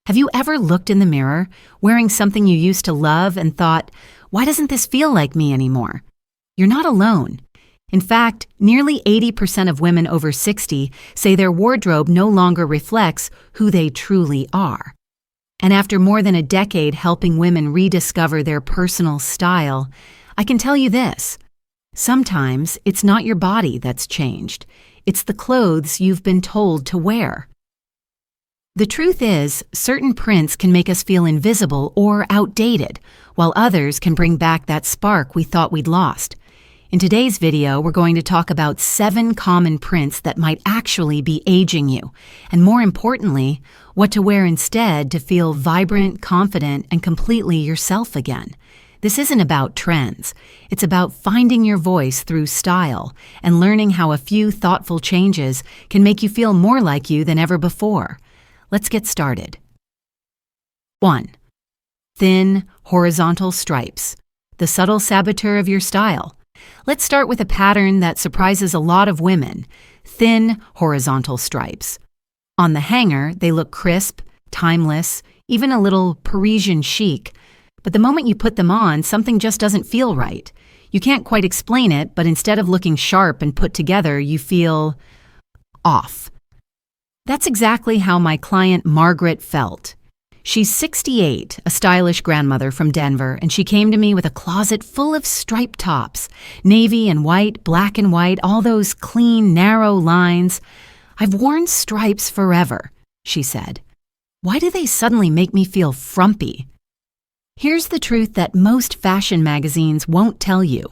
Have you ever looked in the mirror, wearing something you used to love and thought, why doesn't this feel like me anymore? You're not alone. In fact, nearly 80% of women over 60 say their wardrobe no longer reflects who they truly are. And after more than a decade helping women rediscover their personal style, I can tell you this. Sometimes it's not your body that's changed. It's the clothes you've been told to wear. The truth is, certain prints can make us feel invisible or outdated, while others can bring back that spark we thought we'd lost. In today's video, we're going to talk about 7 common prints that might actually be aging you, and more importantly, what to wear instead to feel vibrant, confident, and completely yourself again. This isn't about trends. It's about finding your voice through style and learning how a few thoughtful changes can make you feel more like you than ever before. Let's get started. 1. Thin, horizontal stripes, the subtle saboteur of your style. Let's start with a pattern that surprises a lot of women: thin, horizontal stripes. On the hanger, they look crisp, timeless, even a little Parisian chic. But the moment you put them on, something just doesn't feel right. You can't quite explain it, but instead of looking sharp and put together, you feel off. That's exactly how my client Margaret felt. She's 68, a stylish grandmother from Denver, and she came to me with a closet full of striped tops, navy and white, black and white, all those clean, narrow lines. "I've worn stripes forever," she said. "Why do they suddenly make me feel frumpy?" Here's the truth that most fashion magazines won't tell you.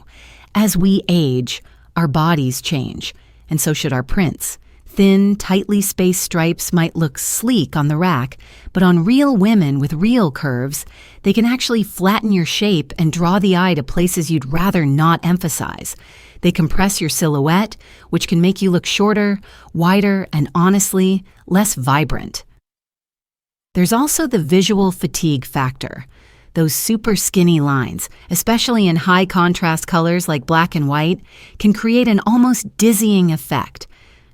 As we age, our bodies change, and so should our prints. Thin, tightly spaced stripes might look sleek on the rack, but on real women with real curves, they can actually flatten your shape and draw the eye to places you'd rather not emphasize. They compress your silhouette, which can make you look shorter, wider, and honestly, less vibrant. There's also the visual fatigue factor. Those super skinny lines, especially in high contrast colors like black and white, can create an almost dizzying effect.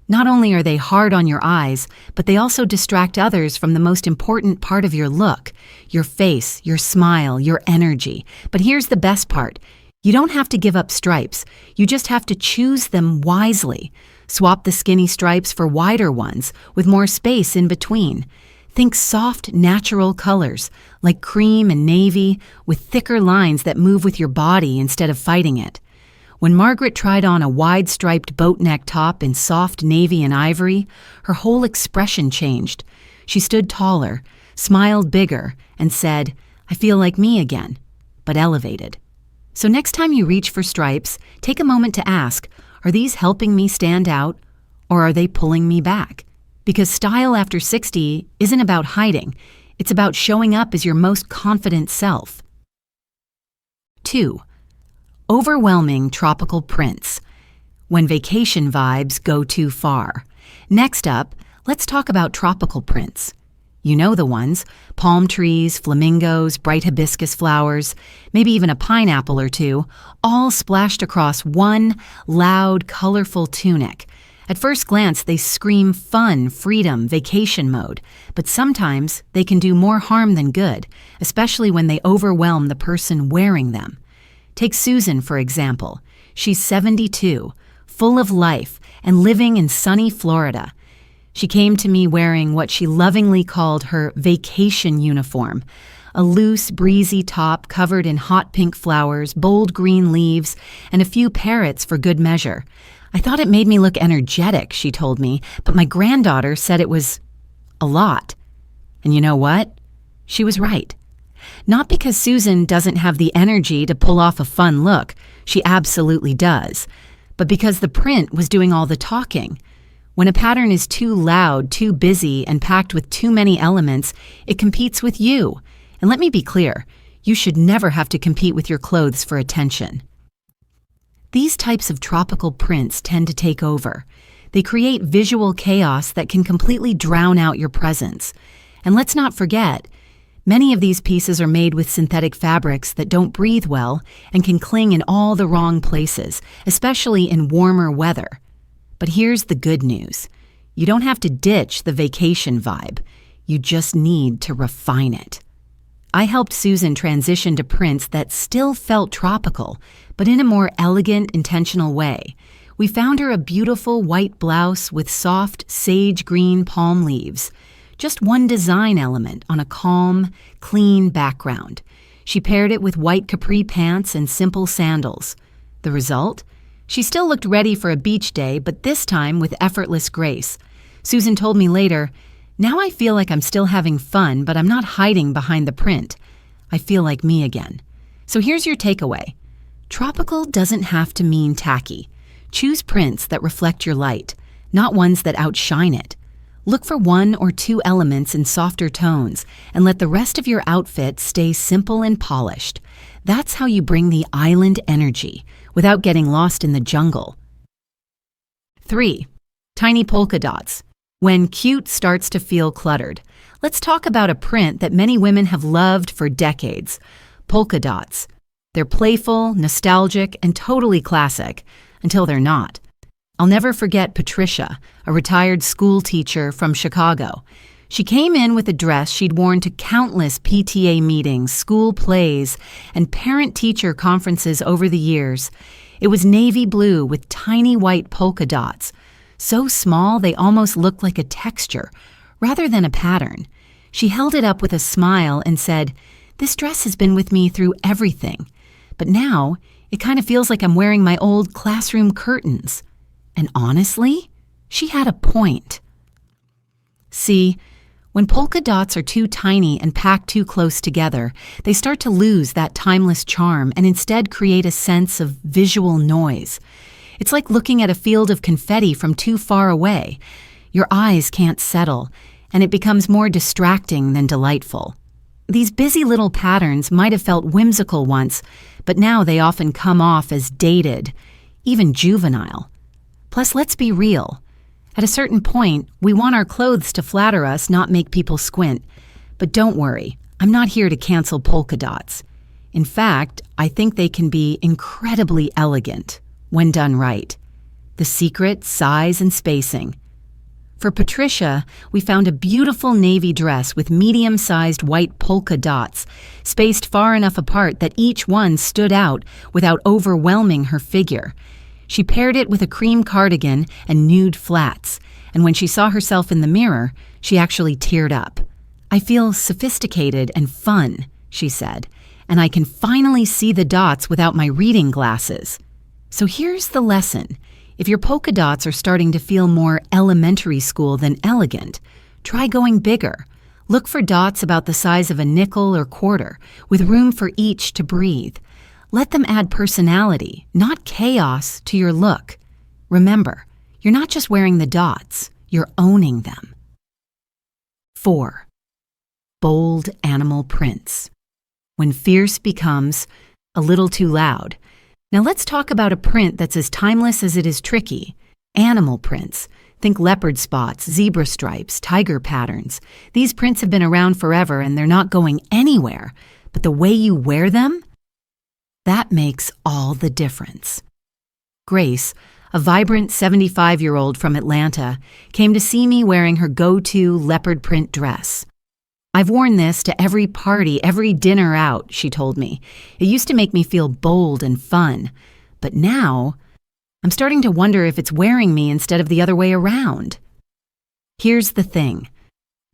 Not only are they hard on your eyes, but they also distract others from the most important part of your look: your face, your smile, your energy. But here's the best part. You don't have to give up stripes. You just have to choose them wisely. Swap the skinny stripes for wider ones, with more space in between. Think soft, natural colors, like cream and navy, with thicker lines that move with your body instead of fighting it. When Margaret tried on a wide-striped boat-neck top in soft navy and ivory, her whole expression changed. She stood taller, smiled bigger, and said, "I feel like me again," but elevated. So next time you reach for stripes, take a moment to ask, are these helping me stand out, or are they pulling me back? Because style after 60 isn't about hiding. It's about showing up as your most confident self. 2. Overwhelming tropical prints, when vacation vibes go too far. Next up, let's talk about tropical prints. You know the ones: palm trees, flamingos, bright hibiscus flowers, maybe even a pineapple or two, all splashed across one loud, colorful tunic. At first glance, they scream fun, freedom, vacation mode, but sometimes they can do more harm than good, especially when they overwhelm the person wearing them. Take Susan, for example. She's 72, full of life, and living in sunny Florida. She came to me wearing what she lovingly called her vacation uniform, a loose, breezy top covered in hot pink flowers, bold green leaves, and a few parrots for good measure. "I thought it made me look energetic," she told me, "but my granddaughter said it was a lot." And you know what? She was right. Not because Susan doesn't have the energy to pull off a fun look, she absolutely does, but because the print was doing all the talking. When a pattern is too loud, too busy, and packed with too many elements, it competes with you. And let me be clear, you should never have to compete with your clothes for attention. These types of tropical prints tend to take over. They create visual chaos that can completely drown out your presence. And let's not forget, many of these pieces are made with synthetic fabrics that don't breathe well and can cling in all the wrong places, especially in warmer weather. But here's the good news. You don't have to ditch the vacation vibe. You just need to refine it. I helped Susan transition to prints that still felt tropical, but in a more elegant, intentional way. We found her a beautiful white blouse with soft sage green palm leaves. Just one design element on a calm, clean background. She paired it with white capri pants and simple sandals. The result? She still looked ready for a beach day, but this time with effortless grace. Susan told me later, "Now I feel like I'm still having fun, but I'm not hiding behind the print. I feel like me again." So here's your takeaway. Tropical doesn't have to mean tacky. Choose prints that reflect your light, not ones that outshine it. Look for one or two elements in softer tones and let the rest of your outfit stay simple and polished. That's how you bring the island energy without getting lost in the jungle. 3. Tiny polka dots. When cute starts to feel cluttered. Let's talk about a print that many women have loved for decades. Polka dots. They're playful, nostalgic, and totally classic, until they're not. I'll never forget Patricia, a retired school teacher from Chicago. She came in with a dress she'd worn to countless PTA meetings, school plays, and parent-teacher conferences over the years. It was navy blue with tiny white polka dots, so small they almost looked like a texture, rather than a pattern. She held it up with a smile and said, "This dress has been with me through everything, but now it kind of feels like I'm wearing my old classroom curtains." And honestly, she had a point. See, when polka dots are too tiny and packed too close together, they start to lose that timeless charm and instead create a sense of visual noise. It's like looking at a field of confetti from too far away. Your eyes can't settle, and it becomes more distracting than delightful. These busy little patterns might have felt whimsical once, but now they often come off as dated, even juvenile. Plus, let's be real. At a certain point, we want our clothes to flatter us, not make people squint. But don't worry, I'm not here to cancel polka dots. In fact, I think they can be incredibly elegant when done right. The secret, size and spacing. For Patricia, we found a beautiful navy dress with medium-sized white polka dots, spaced far enough apart that each one stood out without overwhelming her figure. She paired it with a cream cardigan and nude flats, and when she saw herself in the mirror, she actually teared up. "I feel sophisticated and fun," she said, "and I can finally see the dots without my reading glasses." So here's the lesson. If your polka dots are starting to feel more elementary school than elegant, try going bigger. Look for dots about the size of a nickel or quarter, with room for each to breathe. Let them add personality, not chaos, to your look. Remember, you're not just wearing the dots, you're owning them. 4. Bold animal prints. When fierce becomes a little too loud. Now let's talk about a print that's as timeless as it is tricky. Animal prints. Think leopard spots, zebra stripes, tiger patterns. These prints have been around forever and they're not going anywhere. But the way you wear them, that makes all the difference. Grace, a vibrant 75-year-old from Atlanta, came to see me wearing her go-to leopard print dress. "I've worn this to every party, every dinner out," she told me. "It used to make me feel bold and fun, but now I'm starting to wonder if it's wearing me instead of the other way around." Here's the thing.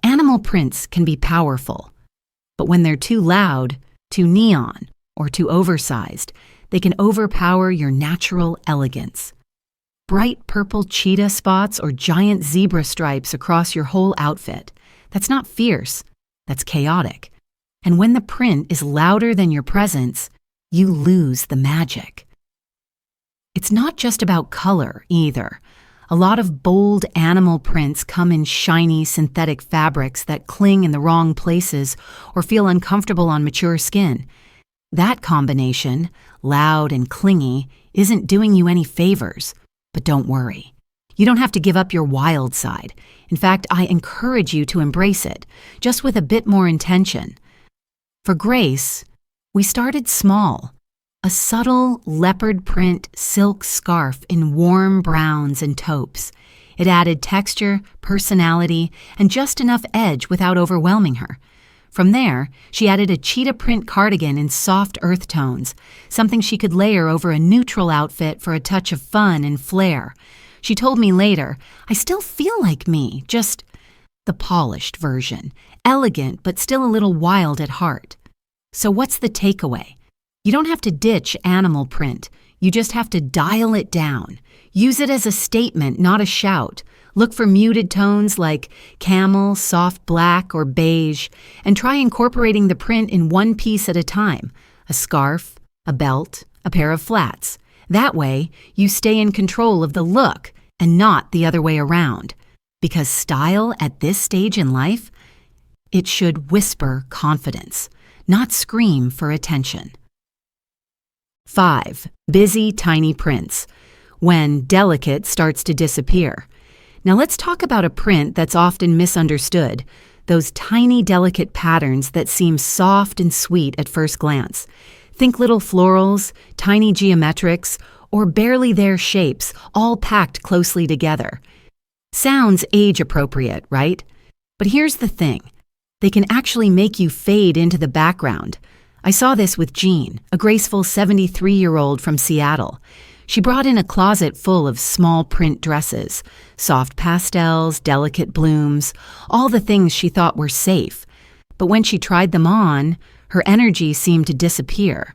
Animal prints can be powerful, but when they're too loud, too neon, or too oversized, they can overpower your natural elegance. Bright purple cheetah spots or giant zebra stripes across your whole outfit. That's not fierce, that's chaotic. And when the print is louder than your presence, you lose the magic. It's not just about color either. A lot of bold animal prints come in shiny synthetic fabrics that cling in the wrong places or feel uncomfortable on mature skin. That combination, loud and clingy, isn't doing you any favors. But don't worry. You don't have to give up your wild side. In fact, I encourage you to embrace it, just with a bit more intention. For Grace, we started small. A subtle leopard print silk scarf in warm browns and taupes. It added texture, personality, and just enough edge without overwhelming her. From there, she added a cheetah print cardigan in soft earth tones, something she could layer over a neutral outfit for a touch of fun and flair. She told me later, "I still feel like me, just the polished version, elegant but still a little wild at heart." So what's the takeaway? You don't have to ditch animal print. You just have to dial it down. Use it as a statement, not a shout. Look for muted tones like camel, soft black, or beige, and try incorporating the print in one piece at a time: a scarf, a belt, a pair of flats. That way, you stay in control of the look and not the other way around. Because style at this stage in life, it should whisper confidence, not scream for attention. 5. Busy, tiny prints. When delicate starts to disappear. Now let's talk about a print that's often misunderstood, those tiny, delicate patterns that seem soft and sweet at first glance. Think little florals, tiny geometrics, or barely there shapes, all packed closely together. Sounds age-appropriate, right? But here's the thing. They can actually make you fade into the background. I saw this with Jean, a graceful 73-year-old from Seattle. She brought in a closet full of small print dresses, soft pastels, delicate blooms, all the things she thought were safe. But when she tried them on, her energy seemed to disappear.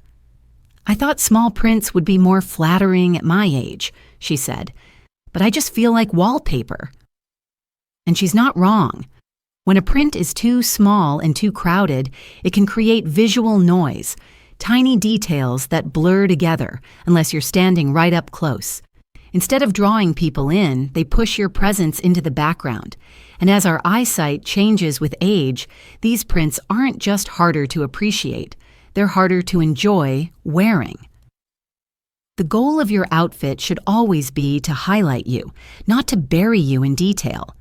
"I thought small prints would be more flattering at my age," she said, "but I just feel like wallpaper." And she's not wrong. When a print is too small and too crowded, it can create visual noise, tiny details that blur together unless you're standing right up close. Instead of drawing people in, they push your presence into the background. And as our eyesight changes with age, these prints aren't just harder to appreciate, they're harder to enjoy wearing. The goal of your outfit should always be to highlight you, not to bury you in detail.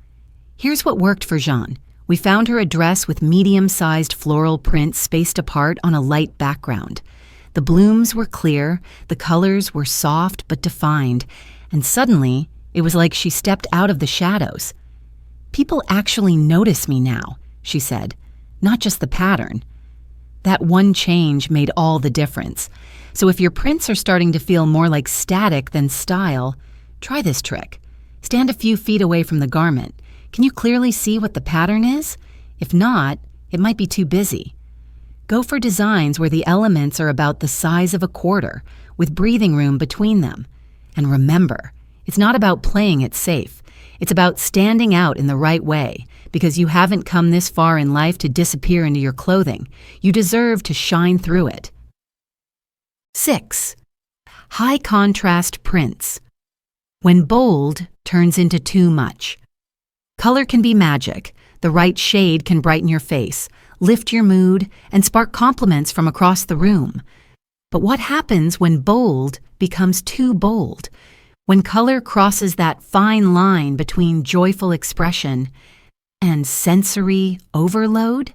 Here's what worked for Jean. We found her a dress with medium-sized floral prints spaced apart on a light background. The blooms were clear, the colors were soft but defined, and suddenly it was like she stepped out of the shadows. "People actually notice me now," she said, "not just the pattern." That one change made all the difference. So if your prints are starting to feel more like static than style, try this trick. Stand a few feet away from the garment. Can you clearly see what the pattern is? If not, it might be too busy. Go for designs where the elements are about the size of a quarter, with breathing room between them. And remember, it's not about playing it safe. It's about standing out in the right way, because you haven't come this far in life to disappear into your clothing. You deserve to shine through it. 6. High contrast prints. When bold turns into too much. Color can be magic. The right shade can brighten your face, lift your mood, and spark compliments from across the room. But what happens when bold becomes too bold? When color crosses that fine line between joyful expression and sensory overload?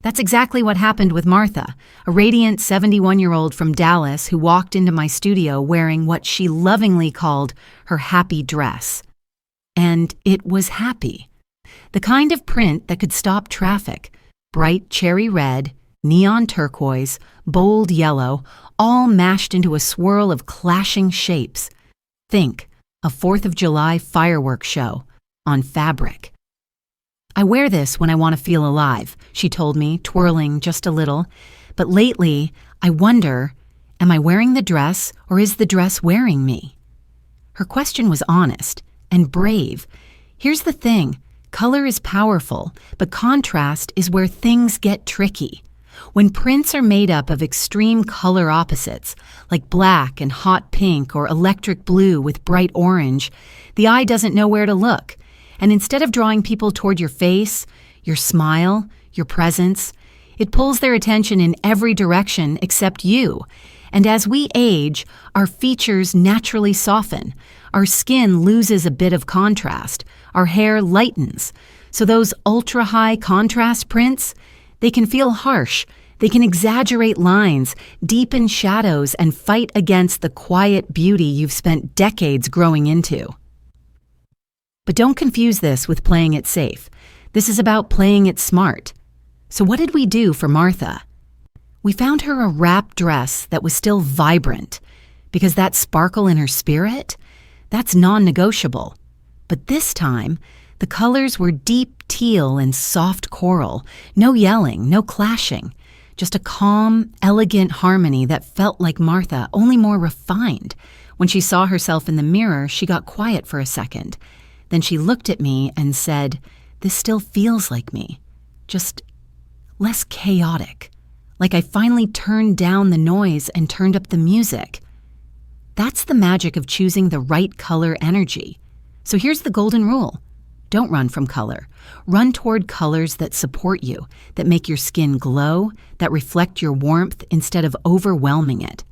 That's exactly what happened with Martha, a radiant 71-year-old from Dallas who walked into my studio wearing what she lovingly called her happy dress. And it was happy. The kind of print that could stop traffic. Bright cherry red, neon turquoise, bold yellow, all mashed into a swirl of clashing shapes. Think, a 4th of July fireworks show on fabric. "I wear this when I want to feel alive," she told me, twirling just a little. "But lately, I wonder, am I wearing the dress or is the dress wearing me?" Her question was honest and brave. Here's the thing, color is powerful, but contrast is where things get tricky. When prints are made up of extreme color opposites, like black and hot pink or electric blue with bright orange, the eye doesn't know where to look. And instead of drawing people toward your face, your smile, your presence, it pulls their attention in every direction except you. And as we age, our features naturally soften. Our skin loses a bit of contrast. Our hair lightens. So those ultra-high contrast prints, they can feel harsh. They can exaggerate lines, deepen shadows, and fight against the quiet beauty you've spent decades growing into. But don't confuse this with playing it safe. This is about playing it smart. So what did we do for Martha? We found her a wrap dress that was still vibrant, because that sparkle in her spirit, that's non-negotiable. But this time, the colors were deep teal and soft coral, no yelling, no clashing, just a calm, elegant harmony that felt like Martha, only more refined. When she saw herself in the mirror, she got quiet for a second. Then she looked at me and said, "This still feels like me, just less chaotic. Like I finally turned down the noise and turned up the music." That's the magic of choosing the right color energy. So here's the golden rule. Don't run from color. Run toward colors that support you, that make your skin glow, that reflect your warmth instead of overwhelming it.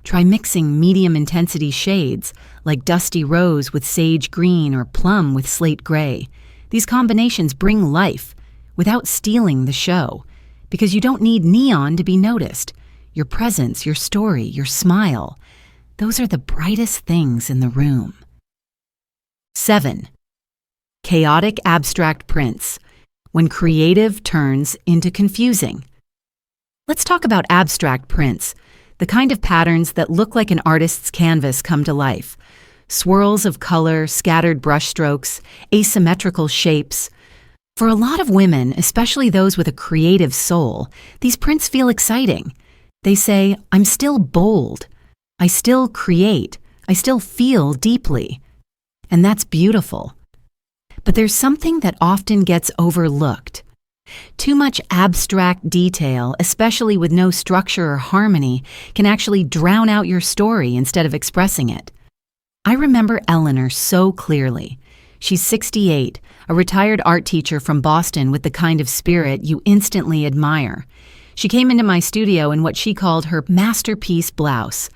Try mixing medium intensity shades like dusty rose with sage green or plum with slate gray. These combinations bring life without stealing the show, because you don't need neon to be noticed. Your presence, your story, your smile, those are the brightest things in the room. 7. Chaotic abstract prints, when creative turns into confusing. Let's talk about abstract prints, the kind of patterns that look like an artist's canvas come to life. Swirls of color, scattered brushstrokes, asymmetrical shapes. For a lot of women, especially those with a creative soul, these prints feel exciting. They say, "I'm still bold. I still create. I still feel deeply." And that's beautiful. But there's something that often gets overlooked. Too much abstract detail, especially with no structure or harmony, can actually drown out your story instead of expressing it. I remember Eleanor so clearly. She's 68, a retired art teacher from Boston with the kind of spirit you instantly admire. She came into my studio in what she called her masterpiece blouse.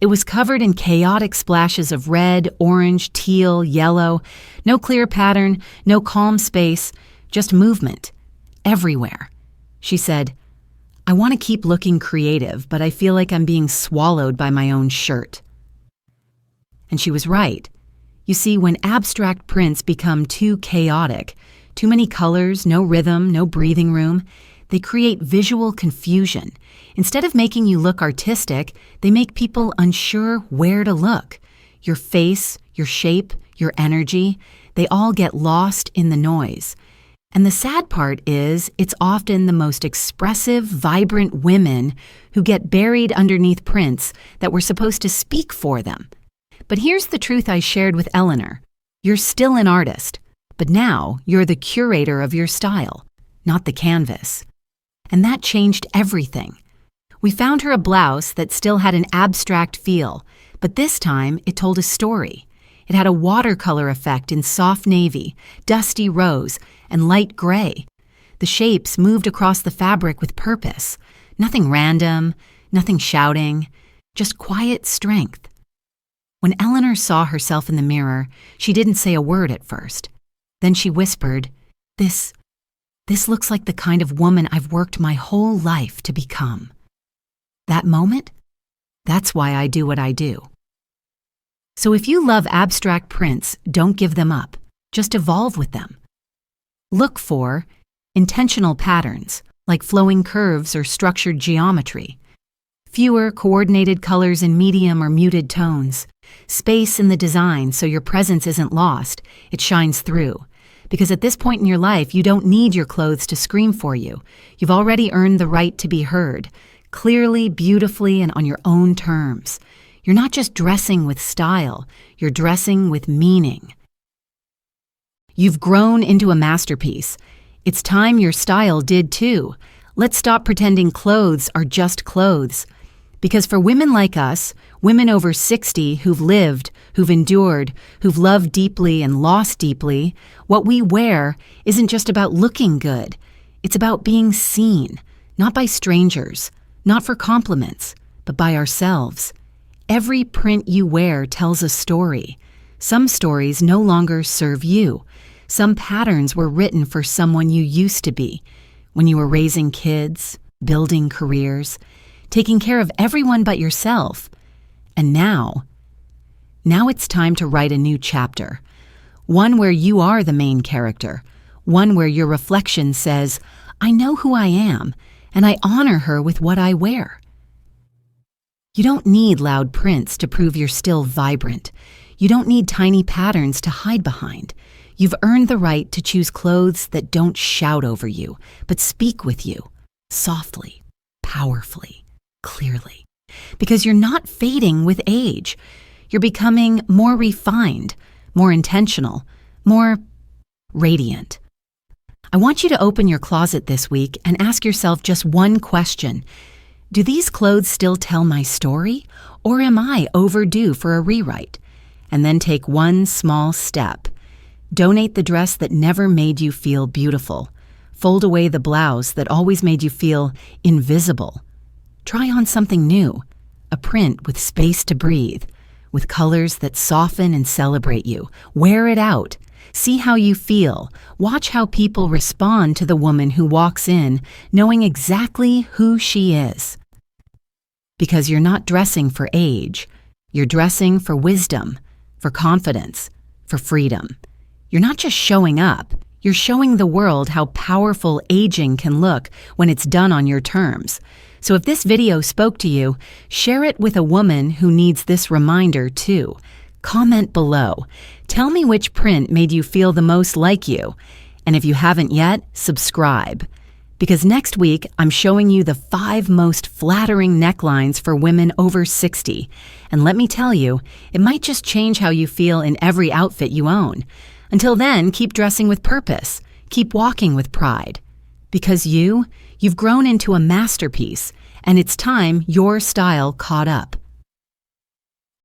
It was covered in chaotic splashes of red, orange, teal, yellow, no clear pattern, no calm space, just movement, everywhere. She said, "I want to keep looking creative, but I feel like I'm being swallowed by my own shirt." And she was right. You see, when abstract prints become too chaotic, too many colors, no rhythm, no breathing room, they create visual confusion. Instead of making you look artistic, they make people unsure where to look. Your face, your shape, your energy, they all get lost in the noise. And the sad part is, it's often the most expressive, vibrant women who get buried underneath prints that were supposed to speak for them. But here's the truth I shared with Eleanor. You're still an artist, but now you're the curator of your style, not the canvas. And that changed everything. We found her a blouse that still had an abstract feel, but this time it told a story. It had a watercolor effect in soft navy, dusty rose, and light gray. The shapes moved across the fabric with purpose. Nothing random, nothing shouting, just quiet strength. When Eleanor saw herself in the mirror, she didn't say a word at first. Then she whispered, This looks like the kind of woman I've worked my whole life to become." That moment? That's why I do what I do. So if you love abstract prints, don't give them up. Just evolve with them. Look for intentional patterns, like flowing curves or structured geometry. Fewer coordinated colors in medium or muted tones. Space in the design so your presence isn't lost, it shines through. Because at this point in your life, you don't need your clothes to scream for you. You've already earned the right to be heard, clearly, beautifully, and on your own terms. You're not just dressing with style, you're dressing with meaning. You've grown into a masterpiece. It's time your style did too. Let's stop pretending clothes are just clothes. Because for women like us, women over 60 who've lived, who've endured, who've loved deeply and lost deeply, what we wear isn't just about looking good. It's about being seen, not by strangers, not for compliments, but by ourselves. Every print you wear tells a story. Some stories no longer serve you. Some patterns were written for someone you used to be, when you were raising kids, building careers, taking care of everyone but yourself. And now it's time to write a new chapter. One where you are the main character. One where your reflection says, I know who I am, and I honor her with what I wear. You don't need loud prints to prove you're still vibrant. You don't need tiny patterns to hide behind. You've earned the right to choose clothes that don't shout over you, but speak with you, softly, powerfully, clearly. Because you're not fading with age. You're becoming more refined, more intentional, more radiant. I want you to open your closet this week and ask yourself just one question. Do these clothes still tell my story, or am I overdue for a rewrite? And then take one small step. Donate the dress that never made you feel beautiful. Fold away the blouse that always made you feel invisible. Try on something new, a print with space to breathe, with colors that soften and celebrate you. Wear it out. See how you feel. Watch how people respond to the woman who walks in, knowing exactly who she is. Because you're not dressing for age. You're dressing for wisdom, for confidence, for freedom. You're not just showing up. You're showing the world how powerful aging can look when it's done on your terms. So if this video spoke to you, share it with a woman who needs this reminder too. Comment below. Tell me which print made you feel the most like you. And if you haven't yet, subscribe. Because next week, I'm showing you the 5 most flattering necklines for women over 60. And let me tell you, it might just change how you feel in every outfit you own. Until then, keep dressing with purpose. Keep walking with pride. Because you've grown into a masterpiece, and it's time your style caught up.